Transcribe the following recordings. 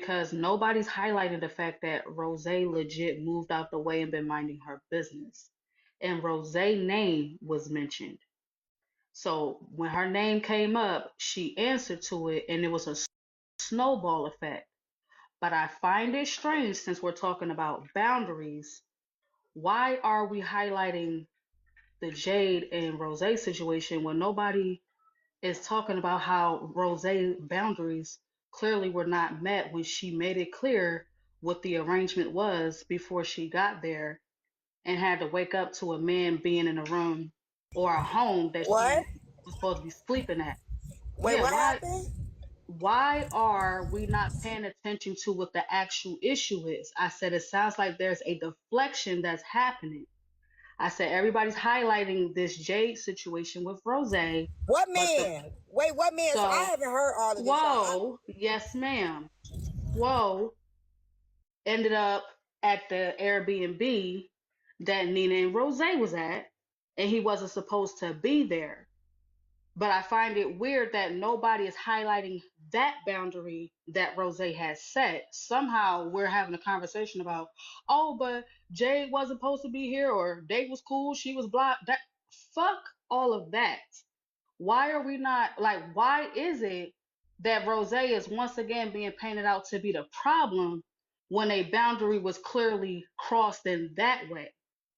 because nobody's highlighted the fact that Rose legit moved out the way and been minding her business. And Rose's name was mentioned. So when her name came up, she answered to it, and it was a snowball effect. But I find it strange, since we're talking about boundaries, why are we highlighting the Jade and Rose situation when nobody is talking about how Rose boundaries clearly were not met when she made it clear what the arrangement was before she got there and had to wake up to a man being in a room or a home that What? she was supposed to be sleeping at. Wait, Yeah, what happened? why are we not paying attention to what the actual issue is? I said it sounds like there's a deflection that's happening. I said everybody's highlighting this Jade situation with Rose, What but the man? Wait, what man? So I so haven't heard all of this, y'all. Whoa, yes ma'am. Whoa ended up at the Airbnb that Nina and Rose was at, and he wasn't supposed to be there. But I find it weird that nobody is highlighting that boundary that Rose has set. Somehow we're having a conversation about, oh, but Jade wasn't supposed to be here, or Date was cool, she was blocked. That fuck all of that. Why are we not like? Why is it that Rose is once again being painted out to be the problem when a boundary was clearly crossed in that way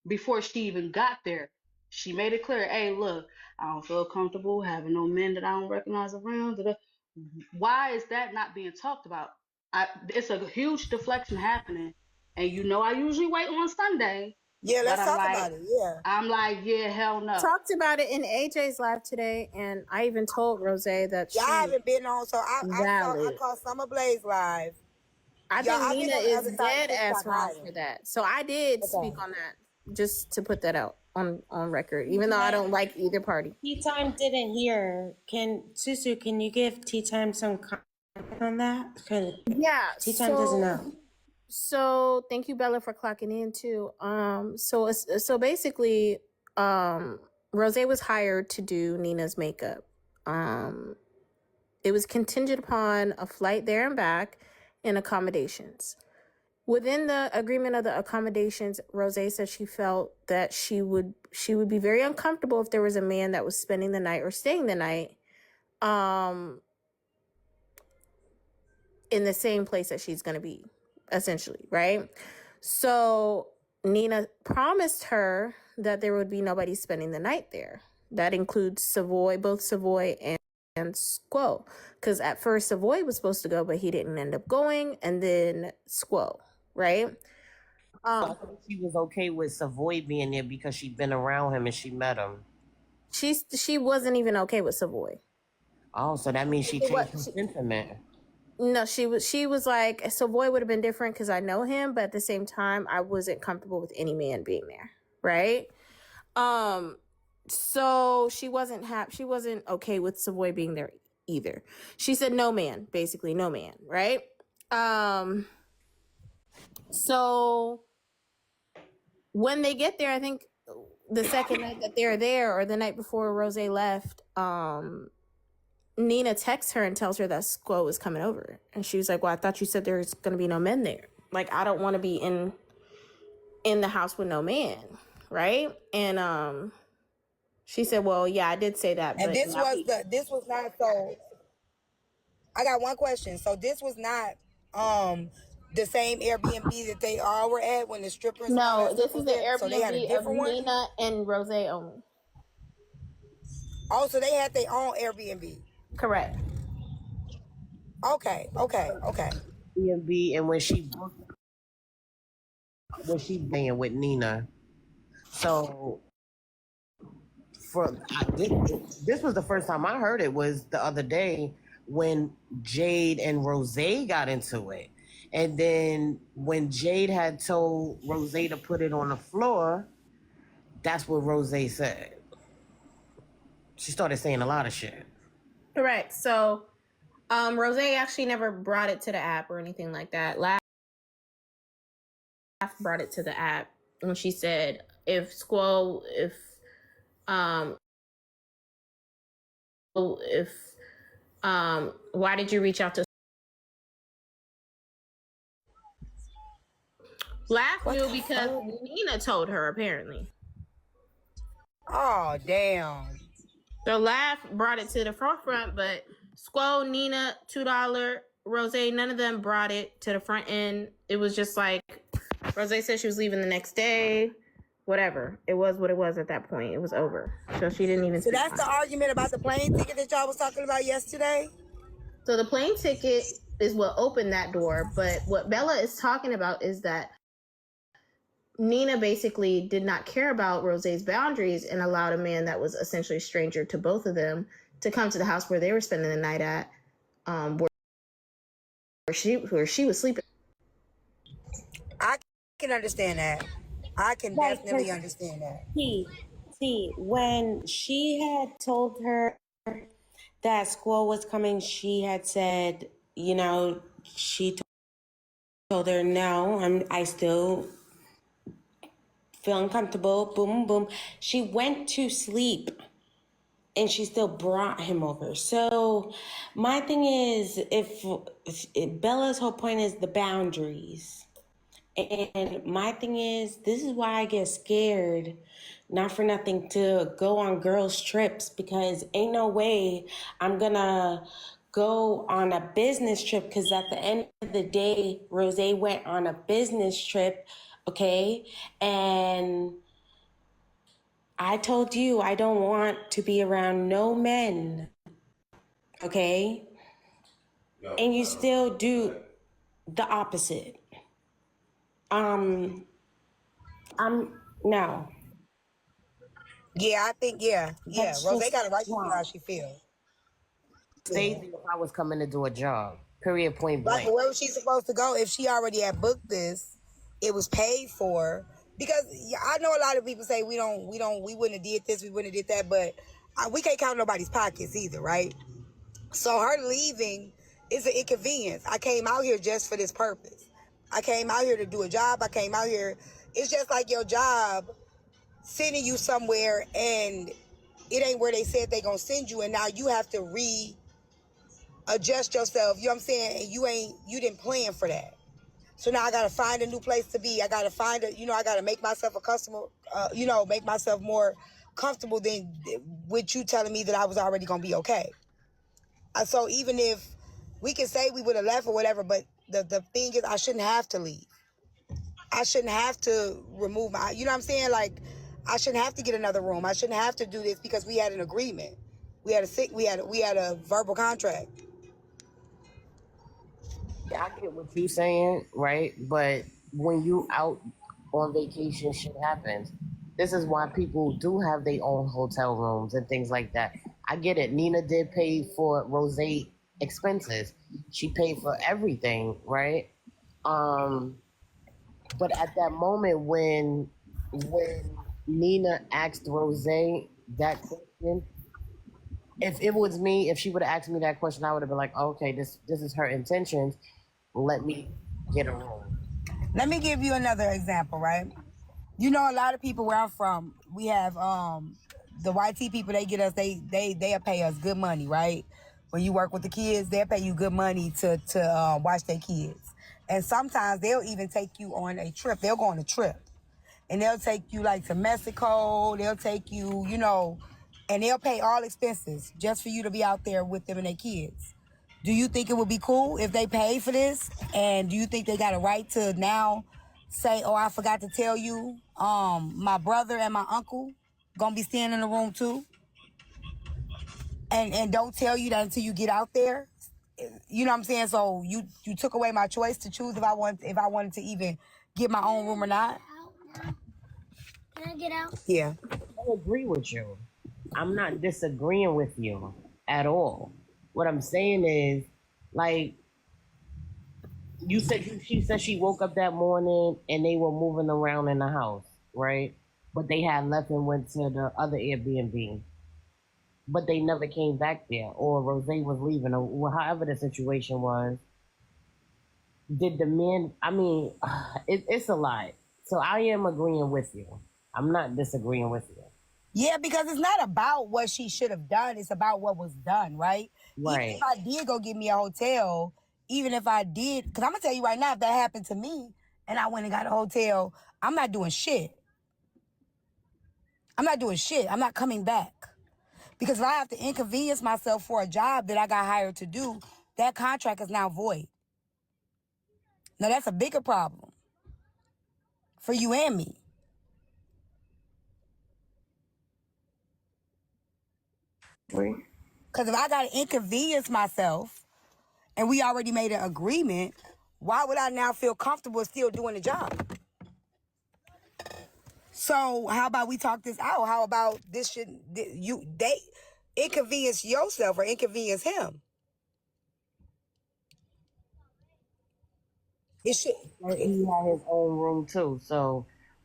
before she even got there? She made it clear, hey, look, I don't feel comfortable having no men that I don't recognize around. Da-da. Why is that not being talked about? It's a huge deflection happening, and I usually wait on Sunday, Yeah, but let's talk about it. Yeah. yeah, hell no. Talked about it in AJ's live today, and I even told Rose that Y'all she haven't been on, so I valid. caught Summer Blaze live. I Y'all, think I've been Nina on the is other side of dead ass TikTok wrong for hiding. that. So I did speak Okay. on that, just to put that out on record, even though I don't like either party. Tea Time didn't hear. Susu, can you give Tea Time some comment on that? Because Yeah. Tea Time doesn't know. So thank you, Bella, for clocking in too. So basically, Rose was hired to do Nina's makeup. It was contingent upon a flight there and back and accommodations. Within the agreement of the accommodations, Rose said she felt that she would be very uncomfortable if there was a man that was spending the night or staying the night in the same place that she's going to be, essentially, right? So Nina promised her that there would be nobody spending the night there. That includes Savoy, both Savoy and Squo. Because at first Savoy was supposed to go, but he didn't end up going. And then Squo, right? I think she was okay with Savoy being there because she'd been around him and she met him. She wasn't even okay with Savoy. Oh, so that means she changed her sentiment. No, she was like, Savoy would have been different because I know him, but at the same time, I wasn't comfortable with any man being there, right? So she wasn't okay with Savoy being there either. She said no man, basically no man, right? So when they get there, I think the second night that they're there, or the night before Rose left, Nina texts her and tells her that Squo was coming over. And she was like, well, I thought you said there's going to be no men there. Like, I don't want to be in the house with no man, right? And she said, well, yeah, I did say that. And But this was not so. I got one question. So this was not the same Airbnb that they all were at when the strippers and all no, that this stuff is was the there. So they had a Airbnb of different one. Nina and Rose only. Oh, so they had their own Airbnb. Correct. Okay. B&B, and when she playing with Nina, so this was the first time I heard it, was the other day when Jade and Rose got into it. And then when Jade had told Rose to put it on the floor, that's what Rose said. She started saying a lot of shit. Correct. So Rose actually never brought it to the app or anything like that. Laugh brought it to the app when she said, if why did you reach out to Laugh What knew the because fuck? Nina told her, apparently. Oh, damn. So Laugh brought it to the forefront, but Squall, Nina, $2, Rose, none of them brought it to the front end. It was just like Rose said she was leaving the next day. Whatever. It was what it was at that point. It was over. So she didn't even So speak that's on the it. argument about the plane ticket that y'all was talking about yesterday? So the plane ticket is what opened that door, but what Bella is talking about is that Nina basically did not care about Rose's boundaries and allowed a man that was essentially a stranger to both of them to come to the house where they were spending the night at, where she was sleeping. I can understand that. I can Right, definitely understand that. T, when she had told her that Squall was coming, she had said, you know, she told her, no, I still feel uncomfortable. Boom, boom. She went to sleep and she still brought him over. So my thing is, if Bella's whole point is the boundaries. And my thing is, this is why I get scared, not for nothing, to go on girls' trips, because ain't no way I'm gonna go on a business trip, because at the end of the day, Rose went on a business trip, okay? And I told you I don't want to be around no men, okay? And you still do the opposite. No. Yeah, I think, yeah. That's Rose just got a right to feel how wrong. she feels. Daisy, if I was coming to do a job, period, point Like, blank. where was she supposed to go if she already had booked this? It was paid for. Because I know a lot of people say we wouldn't have did this, we wouldn't have did that, but we can't count nobody's pockets either, right? So her leaving is an inconvenience. I came out here just for this purpose. I came out here to do a job. I came out here. It's just like your job sending you somewhere and it ain't where they said they gonna send you, and now you have to readjust yourself. You know what I'm saying? And you didn't plan for that. So now I gotta find a new place to be. I gotta find I gotta make myself a customer. Make myself more comfortable than with you telling me that I was already gonna be okay. So even if we can say we would have left or whatever, but the thing is, I shouldn't have to leave. I shouldn't have to remove my, you know what I'm saying? Like, I shouldn't have to get another room. I shouldn't have to do this because we had an agreement. We had a verbal contract. I get what you're saying, right? But when you out on vacation, shit happens. This is why people do have their own hotel rooms and things like that. I get it. Nina did pay for Rose expenses. She paid for everything, right? But at that moment when Nina asked Rose that question, if it was me, if she would have asked me that question, I would have been like, okay, this is her intentions. Let me get a room. Let me give you another example, right? You know, a lot of people where I'm from, we have the YT people. They get us. They'll pay us good money, right? When you work with the kids, they'll pay you good money to watch their kids. And sometimes they'll even take you on a trip. They'll go on a trip, and they'll take you like to Mexico. They'll take you, and they'll pay all expenses just for you to be out there with them and their kids. Do you think it would be cool if they paid for this? And do you think they got a right to now say, oh, I forgot to tell you, my brother and my uncle gonna be staying in the room too? And don't tell you that until you get out there? You know what I'm saying? So you took away my choice to choose if I wanted to even get my own room or not? Can I get out? Yeah. I agree with you. I'm not disagreeing with you at all. What I'm saying is, like, you said she said she woke up that morning and they were moving around in the house, right? But they had left and went to the other Airbnb. But they never came back there, or Rose was leaving, or however the situation was. Did the men? I mean, it's a lot. So I am agreeing with you. I'm not disagreeing with you. Yeah, because it's not about what she should have done. It's about what was done, right? Right. Even if I did go get me a hotel, even if I did, because I'm going to tell you right now, if that happened to me and I went and got a hotel, I'm not doing shit. I'm not coming back. Because if I have to inconvenience myself for a job that I got hired to do, that contract is now void. Now, that's a bigger problem for you and me. Because if I got to inconvenience myself and we already made an agreement, why would I now feel comfortable still doing the job? So how about we talk this out? How about this should they inconvenience yourself or inconvenience him? It should. He had his own room too,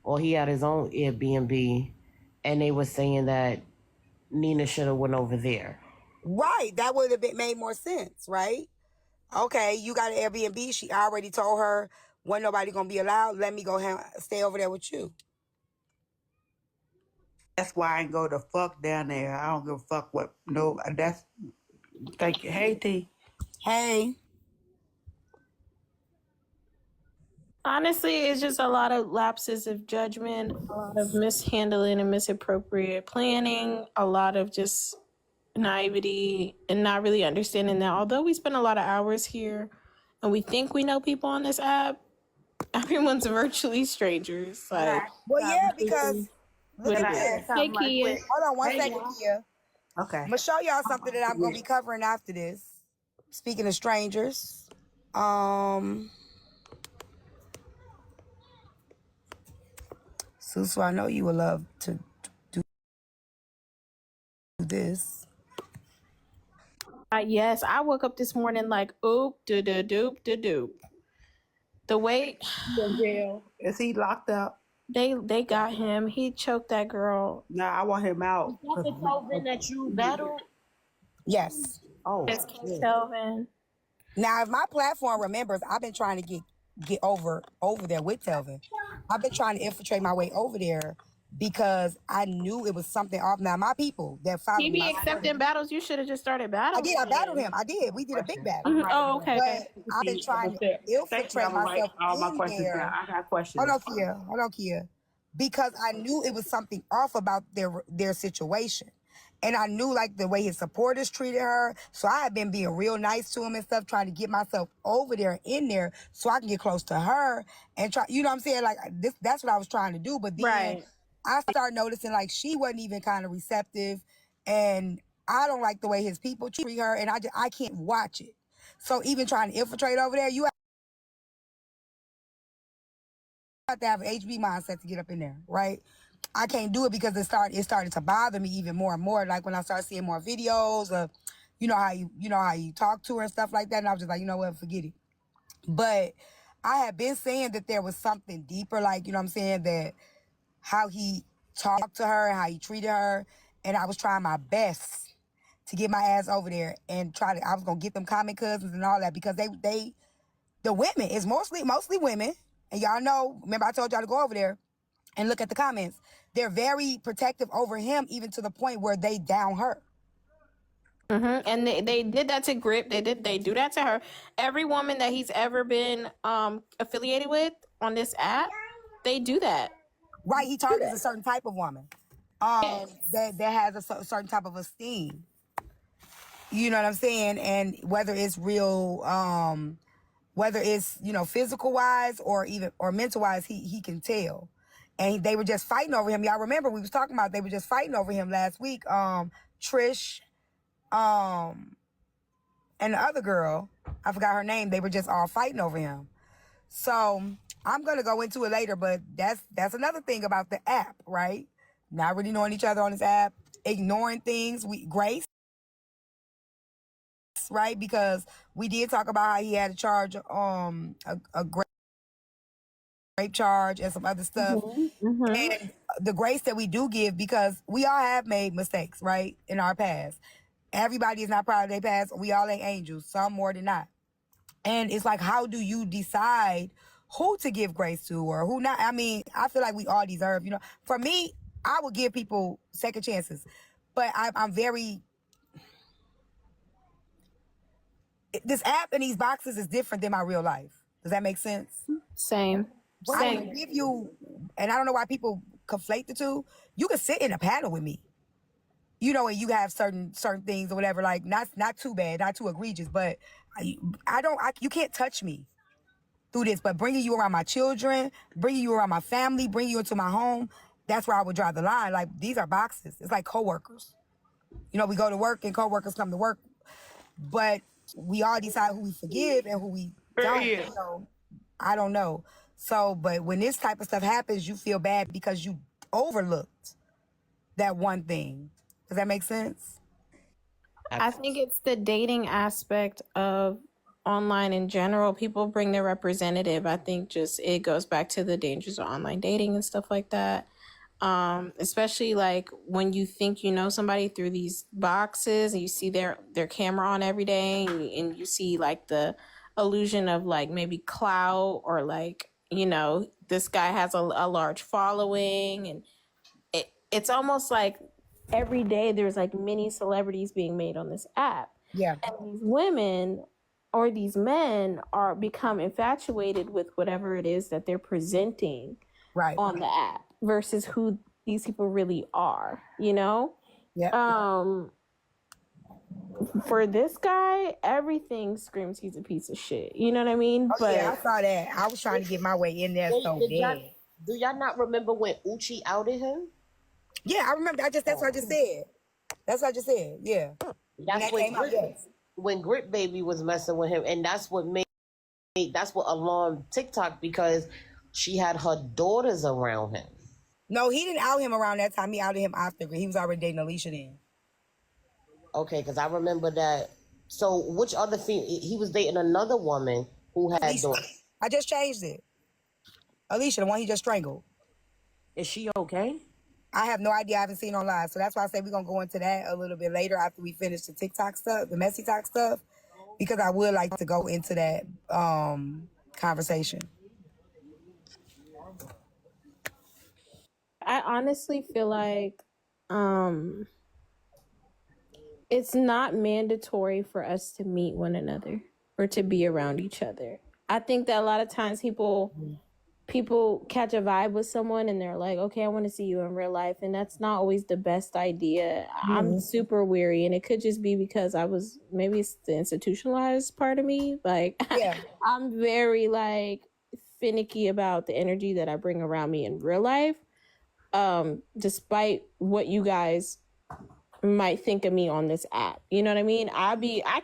or he had his own Airbnb, and they were saying that Nina should have went over there. Right, that would have made more sense, right? Okay, you got an Airbnb. She already told her when nobody gonna be allowed. Let me go stay over there with you. That's why I ain't go the fuck down there. I don't give a fuck what. No, that's. Thank you. Hey, T. Hey, Honestly, it's just a lot of lapses of judgment, a lot of mishandling and misappropriate planning, a lot of just naivety and not really understanding that although we spend a lot of hours here and we think we know people on this app, everyone's virtually strangers. Like, well, yeah, because look at this. hey, Kia. Hold on one Hey, second, y'all. Kia. Okay. I'm gonna show y'all something that I'm gonna be covering after this. Speaking of strangers, Susu, I know you would love to do this. Yes, I woke up this morning like, oop, doop. The way In jail. Is he locked up? they got him, he choked that girl. No, I want him out. Is that the Kelvin that you battled? Yes. Oh, Yes, Kelvin. Now, if my platform remembers, I've been trying to get over there with Telvin. I've been trying to infiltrate my way over there because I knew it was something off. Now, my people that follow He me, be accepting battles. You should have just started battling. I battled him. I did. We did a big battle. Mhm. Oh, okay. But I've been trying to Thank you. infiltrate I'm gonna write myself all my in questions there. down. I got questions. Hold on, Kia. Because I knew it was something off about their situation. And I knew like the way his supporters treated her. So I had been being real nice to him and stuff, trying to get myself over there in there so I can get close to her and try, you know what I'm saying? Like that's what I was trying to do. But then Right. I started noticing like she wasn't even kind of receptive, and I don't like the way his people treat her, and I can't watch it. So even trying to infiltrate over there, you have to have an HB mindset to get up in there, right? I can't do it because it started to bother me even more and more. Like when I started seeing more videos of, you know how you talk to her and stuff like that, and I was just like, you know what, forget it. But I had been saying that there was something deeper, like, you know what I'm saying, that how he talked to her and how he treated her, and I was trying my best to get my ass over there and I was gonna get them common cousins and all that because the women, it's mostly women, and y'all know, remember I told y'all to go over there and look at the comments. They're very protective over him, even to the point where they down her. And they did that to Grip. They do that to her. Every woman that he's ever been affiliated with on this app, they do that. Right, he targets a certain type of woman that has a certain type of esteem. You know what I'm saying? And whether it's real, whether it's, you know, physical wise or mental wise, he can tell. And they were just fighting over him. Y'all remember we was talking about they were just fighting over him last week. Trish, and the other girl, I forgot her name. They were just all fighting over him. So I'm gonna go into it later, but that's another thing about the app, right? Not really knowing each other on this app, ignoring things. Grace, right? Because we did talk about how he had a charge, a rape charge and some other stuff. And the grace that we do give, because we all have made mistakes, right, in our past. Everybody is not proud of their past. We all ain't angels, some more than not. And it's like, how do you decide who to give grace to or who not? I mean, I feel like we all deserve, you know. For me, I would give people second chances. But I'm very... This app and these boxes is different than my real life. Does that make sense? Same. I Same. can give you, and I don't know why people conflate the two. You can sit in a panel with me, you know, and you have certain things or whatever, like not too bad, not too egregious, but you can't touch me through this. But bringing you around my children, bringing you around my family, bringing you into my home, that's where I would draw the line. Like, these are boxes. It's like coworkers. You know, we go to work and coworkers come to work, but we all decide who we forgive and who we don't. Period. So I don't know. So, but when this type of stuff happens, you feel bad because you overlooked that one thing. Does that make sense? I think it's the dating aspect of online in general. People bring their representative. I think just it goes back to the dangers of online dating and stuff like that. Especially like when you think you know somebody through these boxes and you see their camera on every day, and you see like the illusion of like maybe clout, or like, you know, this guy has a large following, and it's almost like every day there's like mini celebrities being made on this app. Yeah. And these women or these men are become infatuated with whatever it is that they're presenting Right. on the app versus who these people really are, you know? Yeah. For this guy, everything screams he's a piece of shit. You know what I mean? Oh, yeah, I saw that. I was trying to get my way in there so bad. Do y'all not remember when Uchi outed him? Yeah, I remember. That's what I just said. That's what I just said. Yeah. That's when Grit Baby was messing with him, and that's what alarmed TikTok, because she had her daughters around him. No, he didn't out him around that time. He outed him after. He was already dating Alicia then. Okay, because I remember that. So which other female? He was dating another woman who had daughters. I just changed it. Alicia, the one he just strangled. Is she okay? I have no idea. I haven't seen on live. So that's why I say we're going to go into that a little bit later after we finish the TikTok stuff, the messy talk stuff, because I would like to go into that conversation. I honestly feel like it's not mandatory for us to meet one another or to be around each other. I think that a lot of times people catch a vibe with someone and they're like, okay, I want to see you in real life. And that's not always the best idea. I'm super weary, and it could just be because maybe it's the institutionalized part of me. Like, yeah. I'm very like finicky about the energy that I bring around me in real life. Despite what you guys might think of me on this app. You know what I mean? I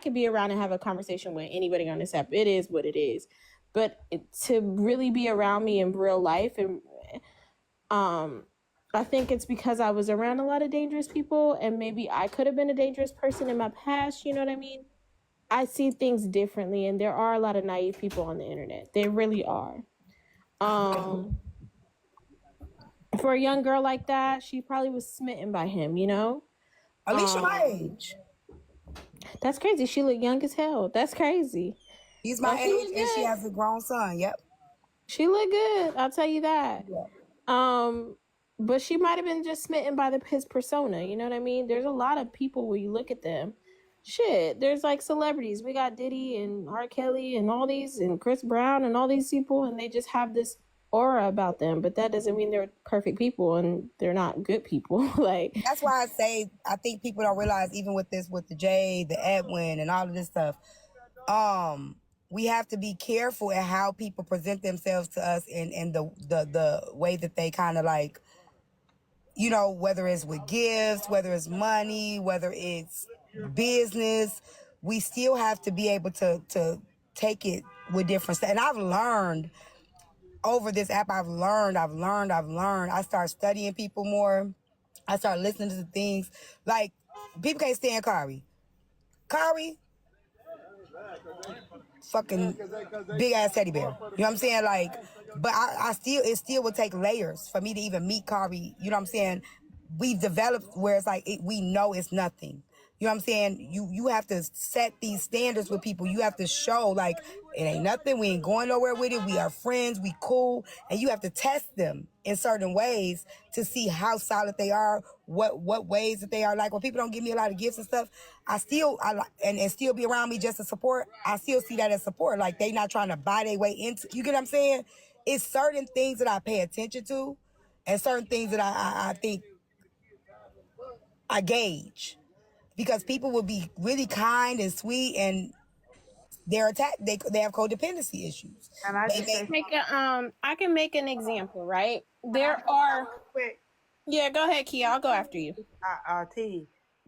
could be around and have a conversation with anybody on this app. It is what it is. But to really be around me in real life, and I think it's because I was around a lot of dangerous people, and maybe I could have been a dangerous person in my past, you know what I mean? I see things differently, and there are a lot of naive people on the internet. There really are. For a young girl like that, she probably was smitten by him, you know? Alicia my age. That's crazy. She look young as hell. That's crazy. He's my age, and she has a grown son. Yep. She look good. I'll tell you that. Yeah. But she might have been just smitten by his persona. You know what I mean? There's a lot of people where you look at them. Shit, there's like celebrities. We got Diddy and R. Kelly and all these, and Chris Brown and all these people, and they just have this aura about them. But that doesn't mean they're perfect people, and they're not good people. Like, that's why I say I think people don't realize, even with the Jay, the Edwin, and all of this stuff. We have to be careful at how people present themselves to us, and the way that they kind of like, you know, whether it's with gifts, whether it's money, whether it's business, we still have to be able to take it with different stuff. And I've learned over this app, I've learned. I start studying people more. I start listening to things. Like, people can't stand Kari. Fucking big ass teddy bear. You know what I'm saying? Like, but it still would take layers for me to even meet Kari. You know what I'm saying? We've developed where it's like, we know it's nothing. You know what I'm saying? You have to set these standards with people. You have to show, like, it ain't nothing. We ain't going nowhere with it. We are friends. We cool. And you have to test them in certain ways to see how solid they are, what ways that they are. Like, when people don't give me a lot of gifts and stuff, and still be around me just to support, I still see that as support. Like, they not trying to buy their way into, you get what I'm saying? it's certain things that I pay attention to, and certain things that I think I gauge, because people will be really kind and sweet, and they're attacked. They have codependency issues. And I They just say may, Make a I can make an example, right? Can I There say are something real quick? Yeah, go ahead, Kia. I'll go after you. T,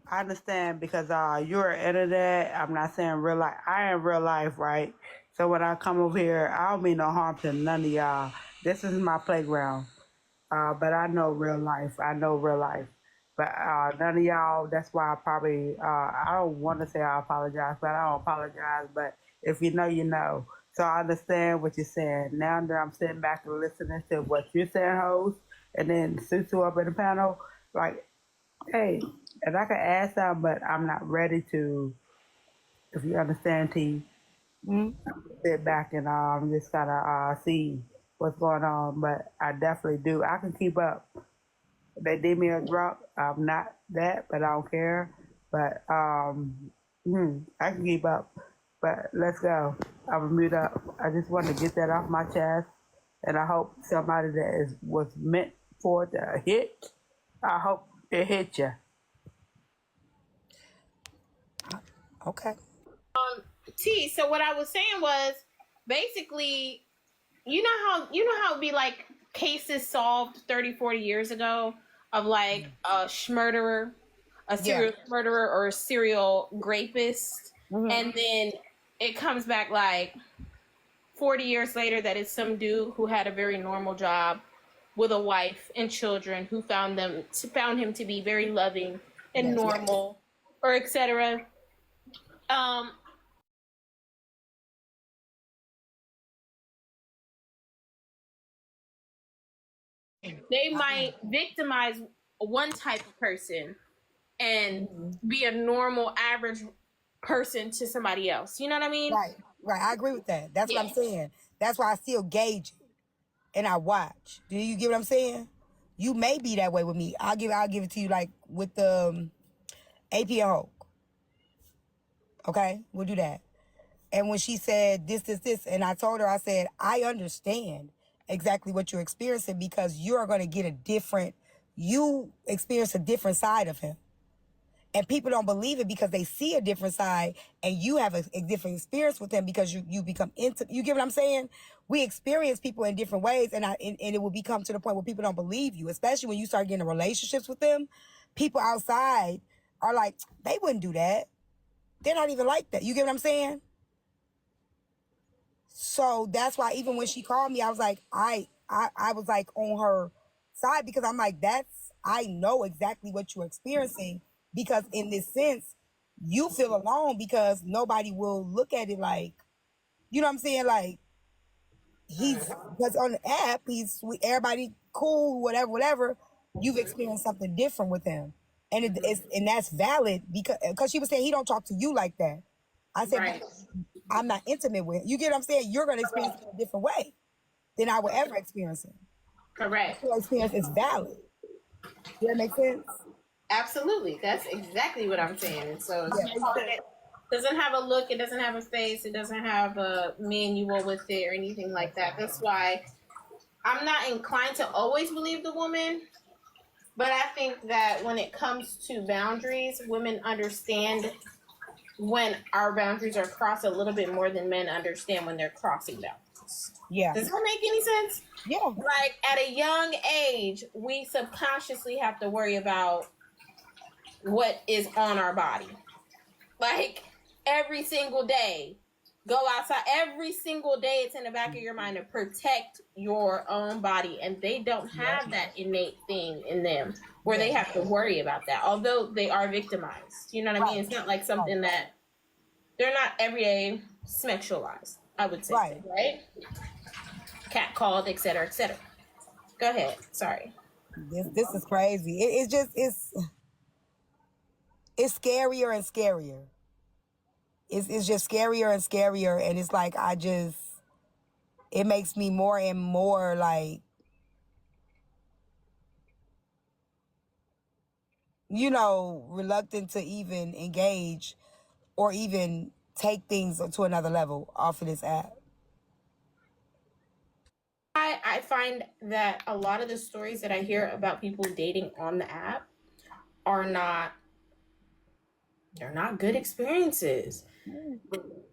I understand because you're internet. I'm not saying real life. I am real life, right? So when I come over here, I don't mean no harm to none of y'all. This is my playground. But I know real life. I know real life. But none of y'all, that's why I probably, I don't want to say I apologize, but I don't apologize. But if you know, you know. So I understand what you're saying. Now that I'm sitting back and listening to what you're saying, host, and then Susu up in the panel, like, hey, and I can ask them, but I'm not ready to, if you understand, T, sit back and just kind of see what's going on. But I definitely do. I can keep up. They did me a drop. I'm not that, but I don't care. But I can keep up. But let's go. I'm gonna mute up. I just want to get that off my chest, and I hope somebody that is was meant for it to hit. I hope it hit you. okay. T, so what I was saying was basically, you know how it'd be like cases solved 30, 40 years ago of like a murderer, a serial murderer or a serial rapist, and then it comes back like 40 years later that it's some dude who had a very normal job with a wife and children who found him to be very loving and normal, or etc. They might victimize one type of person and be a normal, average person to somebody else. You know what I mean? Right. I agree with that. That's what I'm saying. That's why I still gauge it and I watch. Do you get what I'm saying? You may be that way with me. I'll give it to you like with the AP and Hulk. Okay, we'll do that. And when she said this, and I told her, I said, I understand exactly what you're experiencing, because you're going to get you experience a different side of him. And people don't believe it because they see a different side, and you have a different experience with him because you become intimate. You get what I'm saying? We experience people in different ways, and it will become to the point where people don't believe you, especially when you start getting in relationships with them. People outside are like, they wouldn't do that. They're not even like that. You get what I'm saying? So that's why even when she called me, I was like, I was like on her side, because I'm like, I know exactly what you're experiencing, because in this sense, you feel alone because nobody will look at it like, you know what I'm saying? Like, because on the app, everybody cool, whatever. You've experienced something different with him. And that's valid, because she was saying he don't talk to you like that. I said, Right. I'm not intimate with him. You get what I'm saying? You're going to experience it in a different way than I would ever experience it. Correct. Your experience is valid. Does that make sense? Absolutely. That's exactly what I'm saying. And so it doesn't have a look, it doesn't have a face, it doesn't have a manual with it or anything like that. That's why I'm not inclined to always believe the woman. But I think that when it comes to boundaries, women understand when our boundaries are crossed a little bit more than men understand when they're crossing boundaries. Yeah. Does that make any sense? Yeah. Like at a young age, we subconsciously have to worry about what is on our body. Like every single day, go outside. Every single day, it's in the back of your mind to protect your own body. And they don't have that innate thing in them where they have to worry about that. Although they are victimized. You know what I mean? It's not like something that they're not everyday sexualized, I would say. Right? Catcalled, etc., etc. Go ahead. Sorry. This is crazy. It's scarier and scarier. It's just scarier and scarier. And it's like, it makes me more and more like, reluctant to even engage or even take things to another level off of this app. find that a lot of the stories that I hear about people dating on the app are not, they're not good experiences.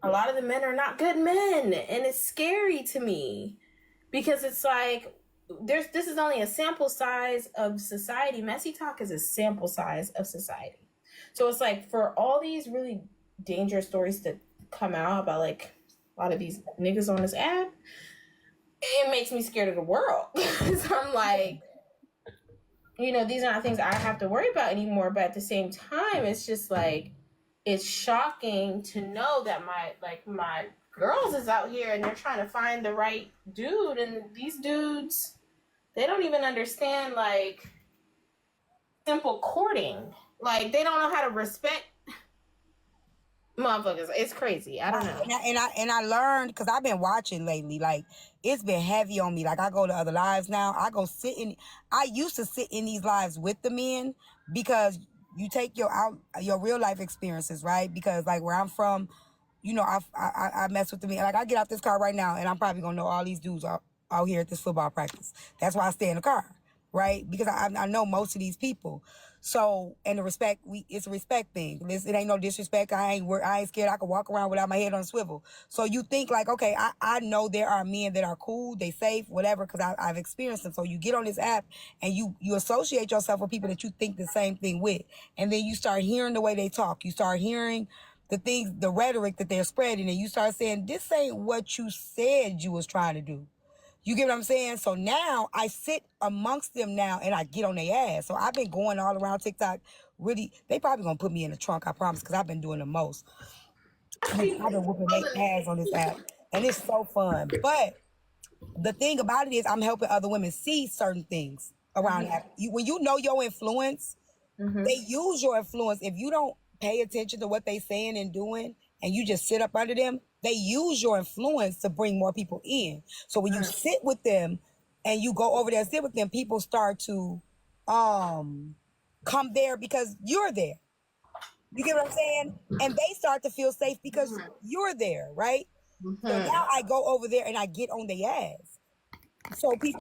A lot of the men are not good men, and it's scary to me because it's like this is only a sample size of society. Messy Talk is a sample size of society. So it's like for all these really dangerous stories that come out about like a lot of these niggas on this app, it makes me scared of the world. So I'm like, you know, these are not things I have to worry about anymore. But at the same time, it's just like, it's shocking to know that my girls is out here and they're trying to find the right dude, and these dudes, they don't even understand like simple courting. Like they don't know how to respect motherfuckers. It's crazy. I don't know. And I learned, because I've been watching lately, like it's been heavy on me. Like I go to other lives now. I used to sit in these lives with the men because you take your real life experiences, right? Because like where I'm from, you know, I mess with the men. Like I get out this car right now and I'm probably gonna know all these dudes out here at this football practice. That's why I stay in the car, right? Because I know most of these people. So, and the respect, it's a respect thing. It ain't no disrespect. I ain't scared. I can walk around without my head on a swivel. So you think like, okay, I know there are men that are cool, they safe, whatever, because I've experienced them. So you get on this app and you associate yourself with people that you think the same thing with. And then you start hearing the way they talk. You start hearing the things, the rhetoric that they're spreading, and you start saying, this ain't what you said you was trying to do. You get what I'm saying? So now I sit amongst them now and I get on their ass. So I've been going all around TikTok. Really, they probably gonna put me in the trunk, I promise, because I've been doing the most. I've been whooping their ass on this app. And it's so fun. But the thing about it is I'm helping other women see certain things around that. When you know your influence, they use your influence. If you don't pay attention to what they saying and doing, and you just sit up under them, they use your influence to bring more people in. So when you sit with them and you go over there and sit with them, people start to come there because you're there. You get what I'm saying? And they start to feel safe because you're there, right? So now I go over there and I get on their ass. So people